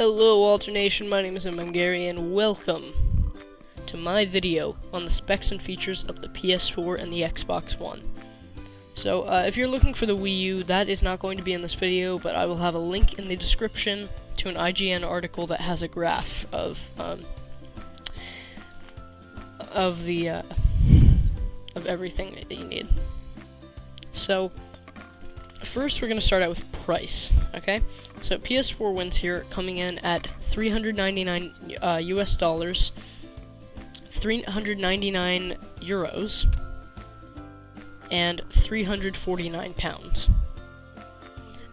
Hello Alternation, my name is Mangary and welcome to my video on the specs and features of the PS4 and the Xbox One. So if you're looking for the Wii U, that is not going to be in this video, but I will have a link in the description to an IGN article that has a graph of everything that you need. So first we're going to start out with price, okay? So PS4 wins here, coming in at $399 US dollars, 399 euros, and 349 pounds.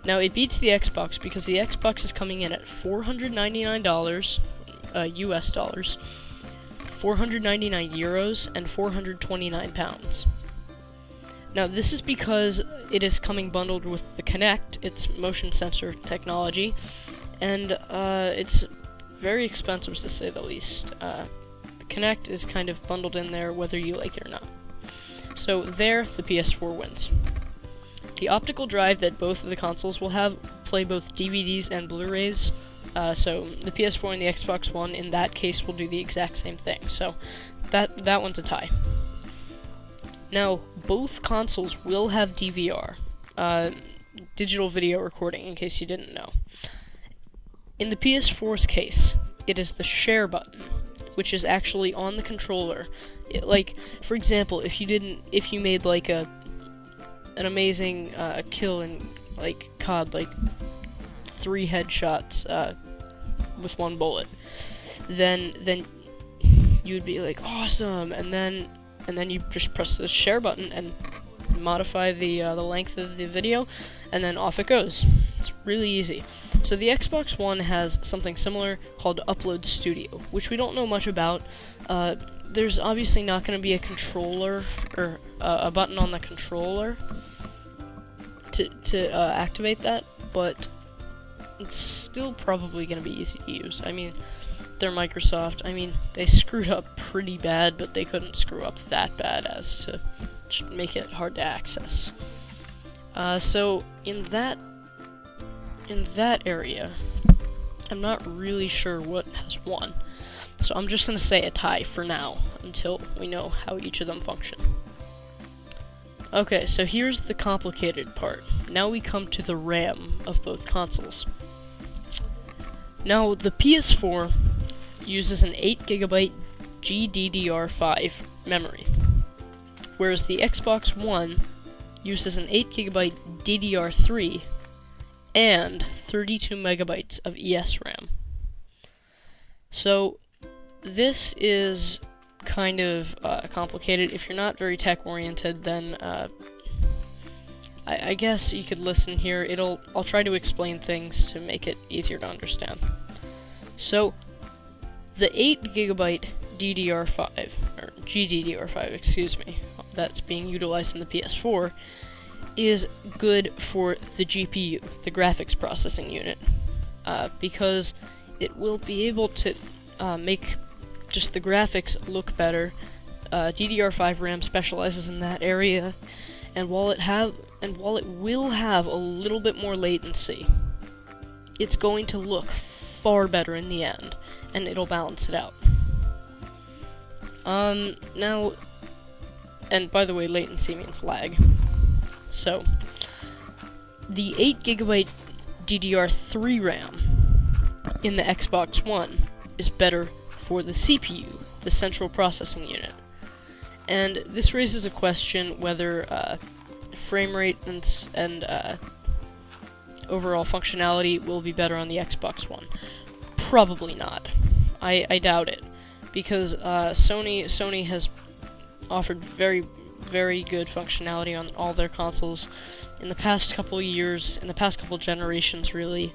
Now it beats the Xbox because the Xbox is coming in at $499 US dollars, 499 euros, and 429 pounds. Now, this is because it is coming bundled with the Kinect, its motion sensor technology, and it's very expensive to say the least. The Kinect is kind of bundled in there whether you like it or not. So there, the PS4 wins. The optical drive that both of the consoles will have play both DVDs and Blu-rays, so the PS4 and the Xbox One in that case will do the exact same thing, so that one's a tie. Now, both consoles will have DVR, digital video recording, in case you didn't know. In the PS4's case, it is the share button, which is actually on the controller. Like, for example, if you made like an amazing kill in like COD, like 3 headshots with 1 bullet, then you'd be like awesome, and then you just press the share button and modify the length of the video, and then off it goes. It's really easy. So the Xbox One has something similar called Upload Studio, which we don't know much about. There's obviously not going to be a controller or a button on the controller to activate that, but it's still probably going to be easy to use. I mean, they're Microsoft. I mean, they screwed up pretty bad, but they couldn't screw up that bad as to just make it hard to access. So in that area, I'm not really sure what has won. So I'm just gonna say a tie for now until we know how each of them function. Okay, so here's the complicated part. Now we come to the RAM of both consoles. Now the PS4 uses an 8GB GDDR5 memory, whereas the Xbox One uses an 8GB DDR3 and 32MB of ESRAM. So this is kind of complicated. If you're not very tech-oriented, then I guess you could listen here. I'll try to explain things to make it easier to understand. So the 8GB DDR5, or GDDR5, excuse me, that's being utilized in the PS4, is good for the GPU, the graphics processing unit, because it will be able to make just the graphics look better. DDR5 RAM specializes in that area, and while it will have a little bit more latency, it's going to look far better in the end, and it'll balance it out. Now, and by the way, latency means lag. So, the 8GB DDR3 RAM in the Xbox One is better for the CPU, the central processing unit. And this raises a question whether frame rate and overall functionality will be better on the Xbox One. Probably not. I doubt it, because Sony has offered very, very good functionality on all their consoles in the past couple of years, in the past couple generations, really,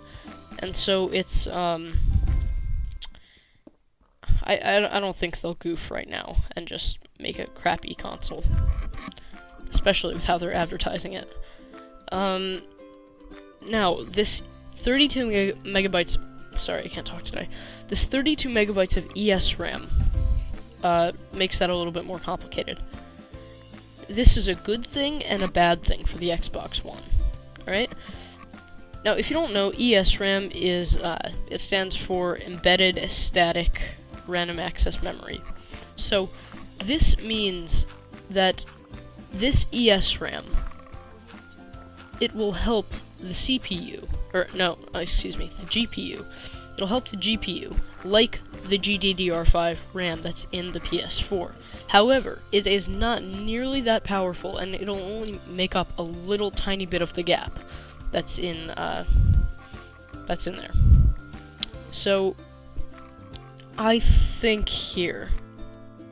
and so it's I don't think they'll goof right now and just make a crappy console, especially with how they're advertising it. Now this 32 megabytes. Sorry, I can't talk today. This 32 megabytes of ESRAM makes that a little bit more complicated. This is a good thing and a bad thing for the Xbox One. Alright? Now, if you don't know, ESRAM is, it stands for Embedded Static Random Access Memory. So, this means that this ESRAM, it will help the CPU, or no, excuse me, the GPU. It'll help the GPU, like the GDDR5 RAM that's in the PS4. However, it is not nearly that powerful, and it'll only make up a little tiny bit of the gap that's in there. So, I think here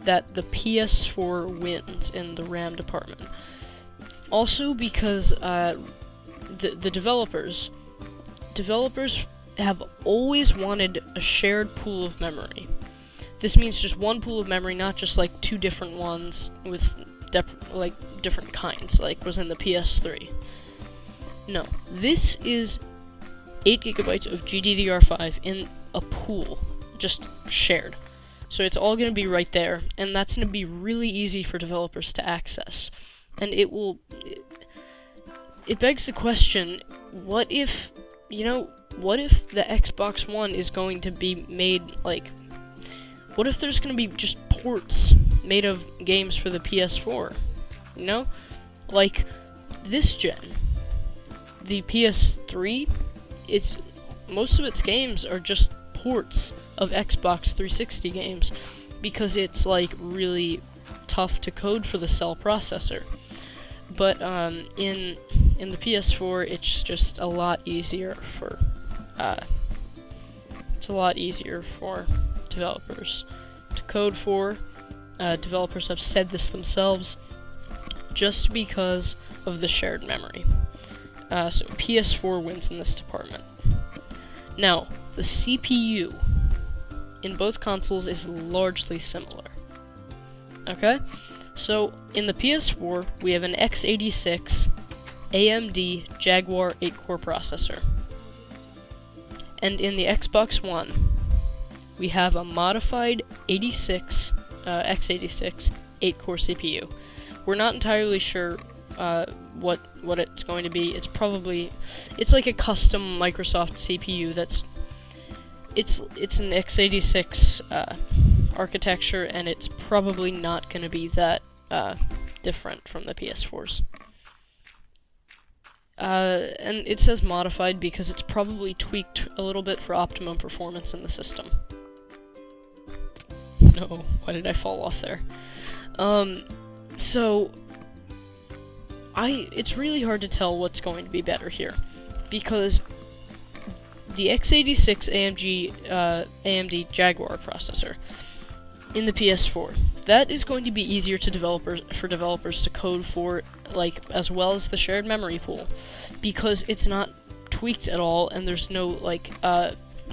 that the PS4 wins in the RAM department. Also because the developers have always wanted a shared pool of memory. This means just one pool of memory, not just like two different ones with different kinds, like was in the PS3. No, this is 8 GB of GDDR5 in a pool, just shared. So it's all going to be right there, and that's going to be really easy for developers to access. And it begs the question, what if the Xbox One is going to be made, like, what if there's going to be just ports made of games for the PS4? You know? Like, this gen, the PS3, most of its games are just ports of Xbox 360 games, because it's, like, really tough to code for the cell processor. But, in the PS4, it's just a lot easier for, developers to code for. Developers have said this themselves, just because of the shared memory. So PS4 wins in this department. Now, the CPU in both consoles is largely similar. Okay? So, in the PS4, we have an x86 AMD Jaguar 8-core processor. And in the Xbox One, we have a modified x86 8-core CPU. We're not entirely sure what it's going to be. It's like a custom Microsoft CPU it's an x86 architecture, and it's probably not going to be that different from the PS4's. And it says modified because it's probably tweaked a little bit for optimum performance in the system. No, why did I fall off there? So, it's really hard to tell what's going to be better here, because the x86 AMD Jaguar processor in the PS4, that is going to be easier for developers to code for, like, as well as the shared memory pool, because it's not tweaked at all, and there's no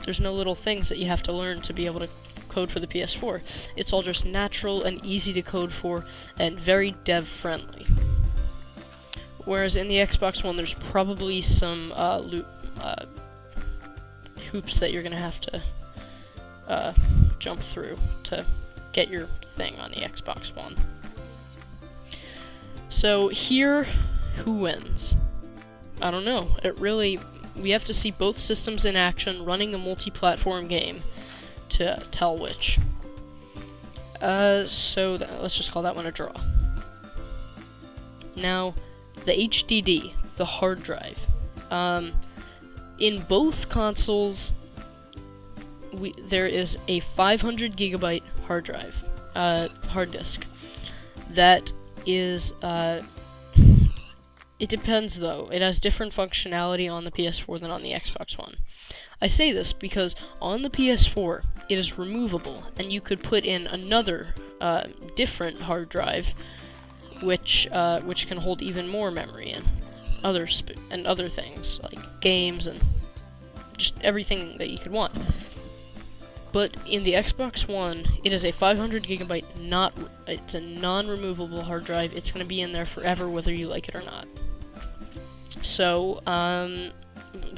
little things that you have to learn to be able to code for the PS4. It's all just natural and easy to code for, and very dev-friendly. Whereas in the Xbox One, there's probably some hoops that you're gonna have to jump through to get your thing on the Xbox One. So here, who wins? I don't know. We have to see both systems in action running a multi-platform game to tell which. So let's just call that one a draw. Now, the HDD, the hard drive. In both consoles, there is a 500 gigabyte hard drive, hard disk. That is, it depends though. It has different functionality on the PS4 than on the Xbox One. I say this because on the PS4, it is removable, and you could put in another, different hard drive, which can hold even more memory and other things, like games and just everything that you could want. But in the Xbox One, it is a 500 gigabyte, it's a non-removable hard drive. It's going to be in there forever, whether you like it or not. So,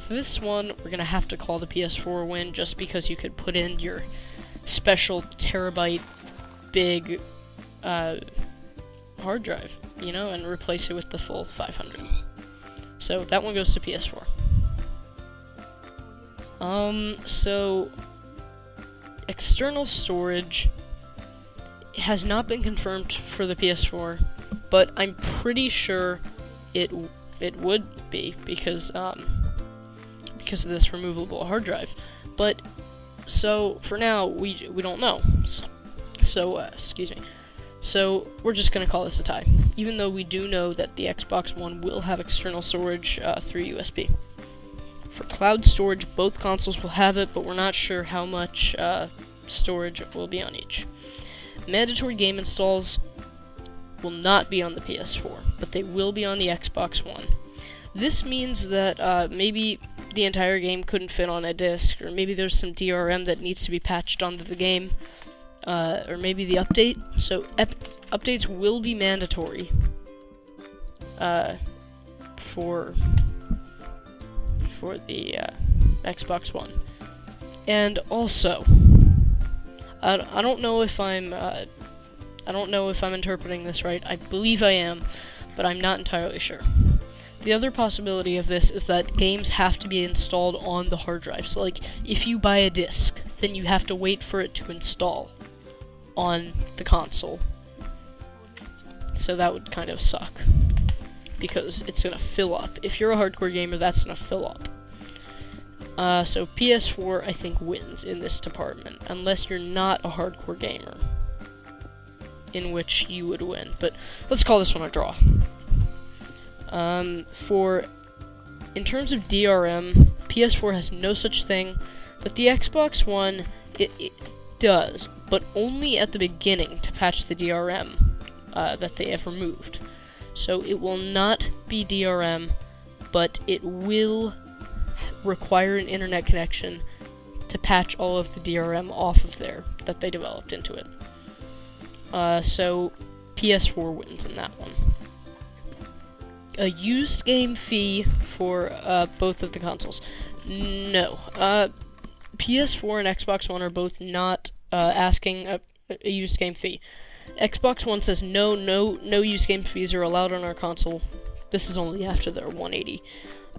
this one, we're going to have to call the PS4 win, just because you could put in your special terabyte big, hard drive, and replace it with the full 500. So, that one goes to PS4. So external storage has not been confirmed for the PS4, but I'm pretty sure it would be because of this removable hard drive. But so for now we don't know. Excuse me. So we're just gonna call this a tie, even though we do know that the Xbox One will have external storage through USB. For cloud storage, both consoles will have it, but we're not sure how much storage will be on each. Mandatory game installs will not be on the PS4, but they will be on the Xbox One. This means that maybe the entire game couldn't fit on a disc, or maybe there's some DRM that needs to be patched onto the game, or maybe the update. So updates will be mandatory for the Xbox One. And also, I don't know if I'm interpreting this right. I believe I am, but I'm not entirely sure. The other possibility of this is that games have to be installed on the hard drive. So, like, if you buy a disc, then you have to wait for it to install on the console. So that would kind of suck, because it's gonna fill up. If you're a hardcore gamer, that's gonna fill up. So PS4, I think, wins in this department, unless you're not a hardcore gamer, in which you would win. But let's call this one a draw. In terms of DRM, PS4 has no such thing, but the Xbox One, it does, but only at the beginning to patch the DRM that they have removed. So it will not be DRM, but it will require an internet connection to patch all of the DRM off of there that they developed into it. So PS4 wins in that one. A used game fee for both of the consoles. No. PS4 and Xbox One are both not asking a used game fee. Xbox One says no used game fees are allowed on our console. This is only after their 180.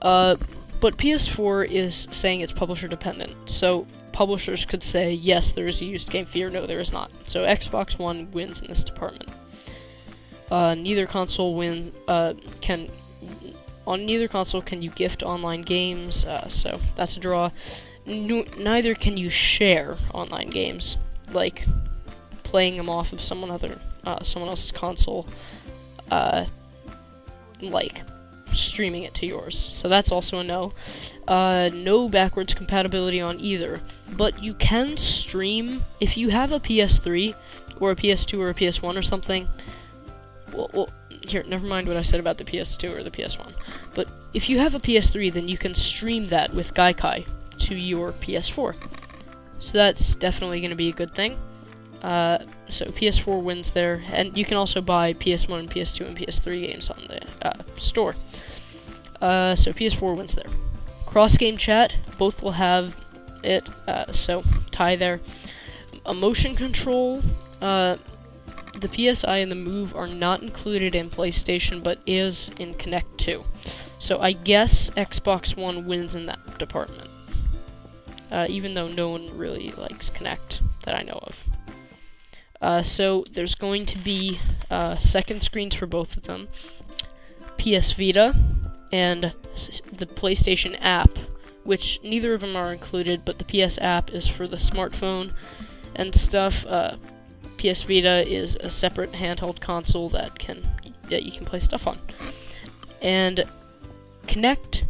But PS4 is saying it's publisher dependent. So publishers could say yes, there is a used game fee, or no, there is not. So Xbox One wins in this department. Neither console on neither console can you gift online games, so that's a draw. Neither can you share online games, like playing them off of someone else's console, like streaming it to yours. So that's also a no. No backwards compatibility on either, but you can stream if you have a PS3 or a PS2 or a PS1 or something. Well, here, never mind what I said about the PS2 or the PS1. But if you have a PS3, then you can stream that with Gaikai to your PS4. So that's definitely going to be a good thing. So PS4 wins there, and you can also buy PS1 and PS2 and PS3 games on the store. So PS4 wins there. Cross-game chat, both will have it, so tie there. Motion control, the PSI and the Move are not included in PlayStation, but is in Kinect 2. So I guess Xbox One wins in that department. Even though no one really likes Kinect that I know of. So there's going to be second screens for both of them. PS Vita and the PlayStation app, which neither of them are included, but the PS app is for the smartphone and stuff. PS Vita is a separate handheld console that you can play stuff on. And Kinect,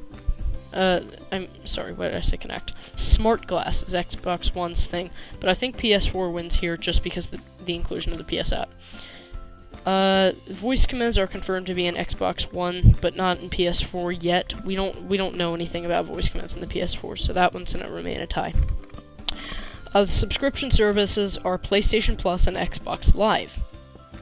I'm sorry, what did I say? Kinect. Smart Glass is Xbox One's thing, but I think PS4 wins here just because the inclusion of the PS app. Voice commands are confirmed to be in Xbox One, but not in PS4 yet. We don't know anything about voice commands in the PS4, so that one's gonna remain a tie. The subscription services are PlayStation Plus and Xbox Live.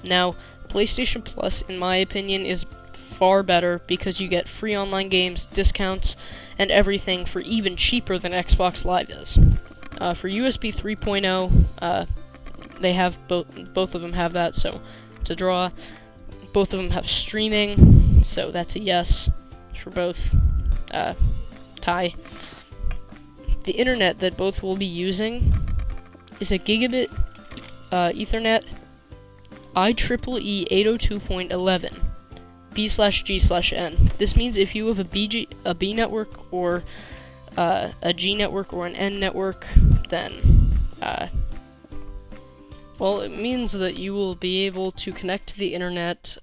Now, PlayStation Plus, in my opinion, is far better because you get free online games, discounts, and everything for even cheaper than Xbox Live is. For USB 3.0, they have both of them have that, so it's a draw. Both of them have streaming, so that's a yes for both. Tie. the internet that both will be using is a gigabit Ethernet IEEE 802.11 B/G/N. This means if you have a B network or a G network or an N network, then well, it means that you will be able to connect to the internet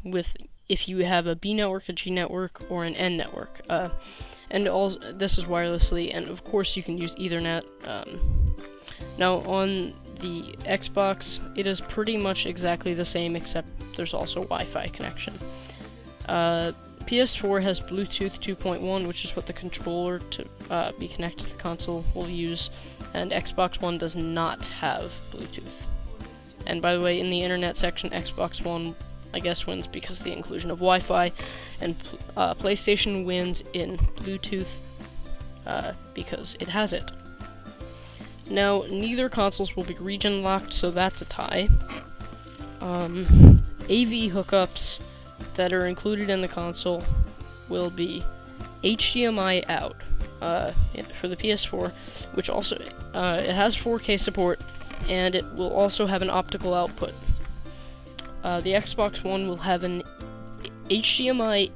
with if you have a B network, a G network, or an N network. And all this is wirelessly, and of course you can use Ethernet. Now on the Xbox, it is pretty much exactly the same, except there's also Wi-Fi connection. PS4 has Bluetooth 2.1, which is what the controller to be connected to the console will use, and Xbox One does not have Bluetooth. And by the way, in the internet section, Xbox One, I guess, wins because of the inclusion of Wi-Fi, and PlayStation wins in Bluetooth because it has it. Now, neither consoles will be region locked, so that's a tie. AV hookups that are included in the console will be HDMI out for the PS4, which also it has 4K support, and it will also have an optical output. The Xbox One will have an HDMI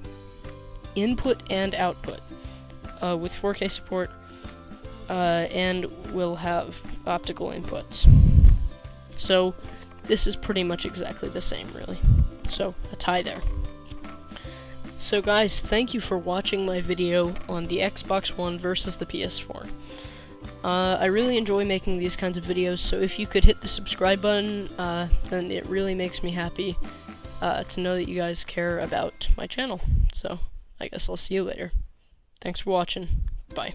input and output with 4K support, and will have optical inputs. So this is pretty much exactly the same, really. So a tie there. So guys, thank you for watching my video on the Xbox One versus the PS4. I really enjoy making these kinds of videos, so if you could hit the subscribe button, then it really makes me happy to know that you guys care about my channel. So I guess I'll see you later. Thanks for watching. Bye.